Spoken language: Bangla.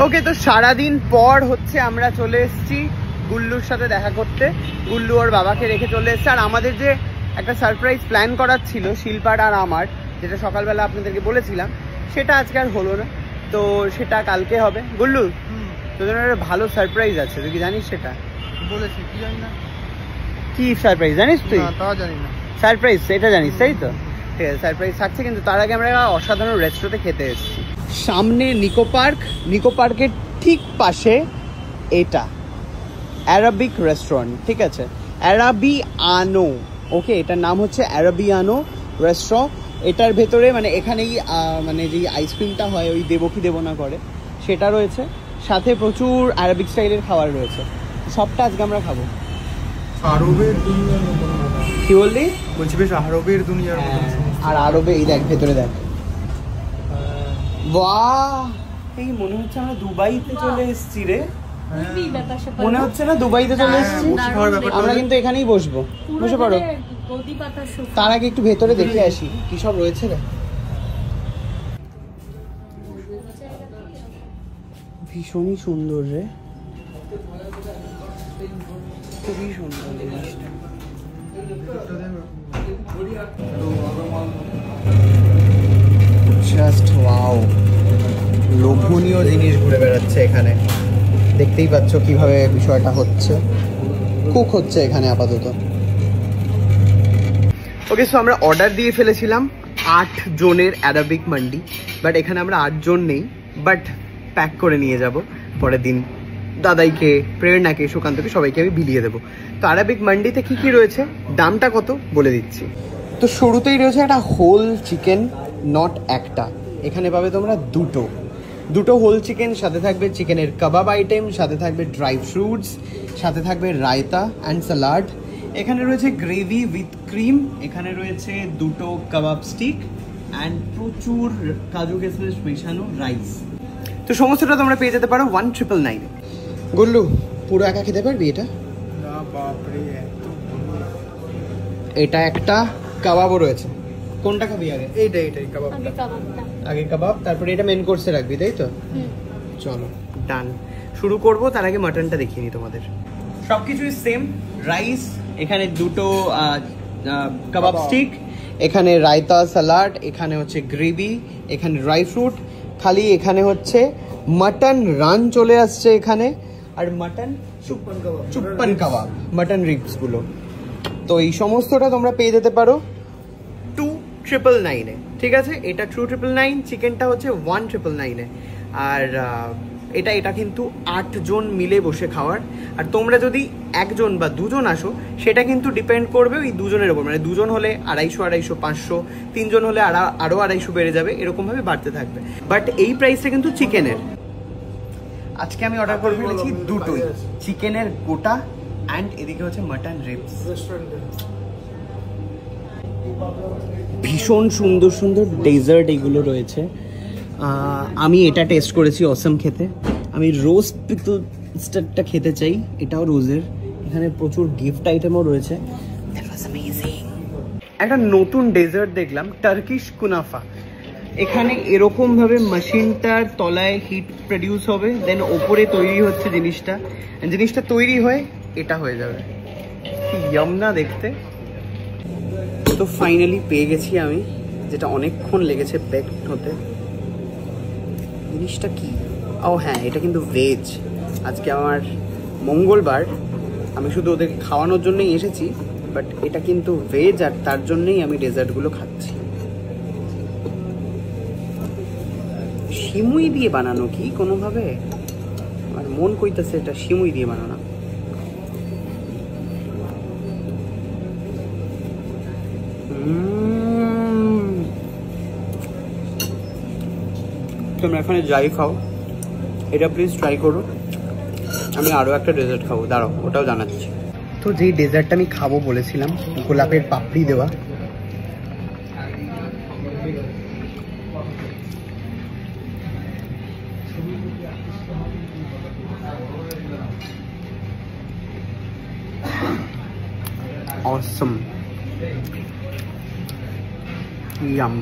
ওকে, তো সারাদিন পর হচ্ছে আমরা চলে এসেছি গুল্লুর সাথে দেখা করতে। গুল্লু ওর বাবাকে রেখে চলে এসছে। আর আমাদের যে একটা সারপ্রাইজ প্ল্যান করার ছিল শিল্পার আর আমার, যেটা সকালবেলা আপনাদেরকে বলেছিলাম, সেটা আজকে আর হলো না। তো সেটা কালকে হবে। গুল্লু, তোদের একটা ভালো সারপ্রাইজ আছে, তুই কি জানিস? সেটা বলেছি, কি জানি না। কি সারপ্রাইজ জানিস তুই? না, তা জানি না। সারপ্রাইজ এটা জানিস, তাই তো? ঠিক আছে, সারপ্রাইজ থাকছে। কিন্তু তার আগে আমরা অসাধারণ রেস্টুরেন্টে খেতে এসেছি। সামনে নিকো পার্ক, নিকো পার্কের ঠিক পাশে এটা অ্যারাবিক রেস্টুরেন্ট, ঠিক আছে? অ্যারাবিয়ানো, ওকে, এটার নাম হচ্ছে অ্যারাবিয়ানো রেস্টুরেন্ট। এটার ভেতরে মানে এখানেই মানে যে আইসক্রিমটা হয় ওই দেবো কি দেবো না করে সেটা রয়েছে, সাথে প্রচুর আরবিক স্টাইলের খাবার রয়েছে। সবটা আজকে আমরা খাবো। আরবের দুনিয়ার মতো। কি বললি? বলছি বেশ আরবের দুনিয়ার মতো। আর আরবে এই দেখ, ভেতরে দেখ, বাহ, এই মনে হচ্ছে আমরা দুবাইতে চলে এসেছি রে। মনে হচ্ছে না দুবাইতে চলে এসেছি? আমরা কিন্তু এখানেই বসবো, বসে পড়ো। তার আগে একটু ভেতরে দেখে আসি কি সব রয়েছে রে। ভীষণই সুন্দর রে, খুবই সুন্দর জিনিসটা। জাস্ট ওয়াও, লোভনীয় জিনিস ঘুরে বেড়াচ্ছে এখানে। দেখতেই পাচ্ছ কিভাবে বিষয়টা হচ্ছে, কুক হচ্ছে এখানে আপাতত। ওকে, সো আমরা অর্ডার দিয়ে ফেলেছিলাম 8 জনের অ্যারাবিক মান্ডি, বাট এখানে আমরা 8 জন নেই, বাট প্যাক করে নিয়ে যাব পরের দিন। দাদাইকে, প্রেরণাকে, সুকান্তকে সবাইকে আমি বিলিয়ে দেবো। তো অ্যারাবিক মান্ডিতে কি কি রয়েছে, দামটা কত বলে দিচ্ছি। তো শুরুতেই রয়েছে একটা হোল চিকেন, নট একটা, এখানে পাবে তোমরা দুটো হোল চিকেন, সাথে থাকবে চিকেনের কাবাব আইটেম, সাথে থাকবে ড্রাই ফ্রুটস, সাথে থাকবে রায়তা অ্যান্ড স্যালাড। এখানে রয়েছে গ্রেভি উইথ ক্রিম, এখানে রয়েছে 2টো কাবাব স্টিক অ্যান্ড প্রচুর কাজু কিশমিশ মেশানো রাইস। তো সমস্তটা তোমরা পেয়ে যেতে পারো 1999। গুল্লু, পুরো একা খেতে পারবি এটা? না বাপরে, এটা একটা কাবাবও রয়েছে। কোনটা খাবি আগে? এইটাই কাবাবটা। আগে কাবাব, তারপরে এটা মেন কোর্সে রাখবি, তাই তো? চলো ডান, শুরু করবো। তার আগে মাটনটা দেখিয়ে নিই তোমাদের। সবকিছুই সেম, রাইস, এখানে 2টো কাবাব স্টিক, এখানে রায়তা স্যালাড, এখানে হচ্ছে গ্রেভি, এখানে ড্রাই ফ্রুট। খালি এখানে হচ্ছে মাটন রান চলে আসছে এখানে, আর মাটন চুপ্পান কাবাব, মাটন রিবসগুলো। তো এই সমস্তটা তোমরা পেয়ে যেতে পারো 2,999-এ, ঠিক আছে? এটা 2,999, চিকেনটা হচ্ছে 1,999-এ। আর এটা কিন্তু 8 জন মিলে বসে খাওয়ার। আর তোমরা যদি 1 জন বা 2 জন আসো, সেটা কিন্তু ডিপেন্ড করবে ওই 2 জনের ওপর। মানে 2 জন হলে 250, 500, 3 জন হলে আরো 250 বেড়ে যাবে, এরকমভাবে বাড়তে থাকবে। বাট এই প্রাইসটা কিন্তু চিকেনের। আজকে আমি অর্ডার করে ফেলেছি দুটোই, চিকেনের গোটা অ্যান্ড এদিকে হচ্ছে মাটন রিবস। ভীষণ সুন্দর সুন্দর ডেজার্ট এগুলো রয়েছে। আমি এটা টেস্ট করেছি, অসম খেতে। আমি রোজ পিকলটা খেতে চাই, এটাও রোজের। এখানে প্রচুর গিফট আইটেমও রয়েছে। একটা নতুন ডেজার্ট দেখলাম, টার্কিশ কুনাফা। এখানে এরকম ভাবে মেশিনটার তলায় হিট প্রডিউস হবে, দেন ওপরে তৈরি হচ্ছে জিনিসটা তৈরি হয়ে এটা হয়ে যাবে। কি ইয়াম না দেখতে। তো ফাইনালি পেয়ে গেছি আমি, যেটা অনেকক্ষণ লেগেছে বেক হতে। জিনিসটা কি? ও হ্যাঁ, এটা কিন্তু ভেজ। আজকে আমার মঙ্গলবার, আমি শুধু ওদেরকে খাওয়ানোর জন্যই এসেছি, বাট এটা কিন্তু ভেজ, আর তার জন্যই আমি ডেজার্টগুলো খাচ্ছি। শিমুই দিয়ে বানানো কি কোনোভাবে? আমার মন কইতেছে এটা শিমুই দিয়ে বানানো। তোমরা এখানে যাই খাও, এটা প্লিজ ট্রাই করো। আমি আরও একটা ডেজার্ট খাবো, দাঁড়াও ওটাও জানাচ্ছি। তো যেই ডেজার্টটা আমি খাবো বলেছিলাম, গোলাপের পাপড়ি দেওয়া, awesome, yum।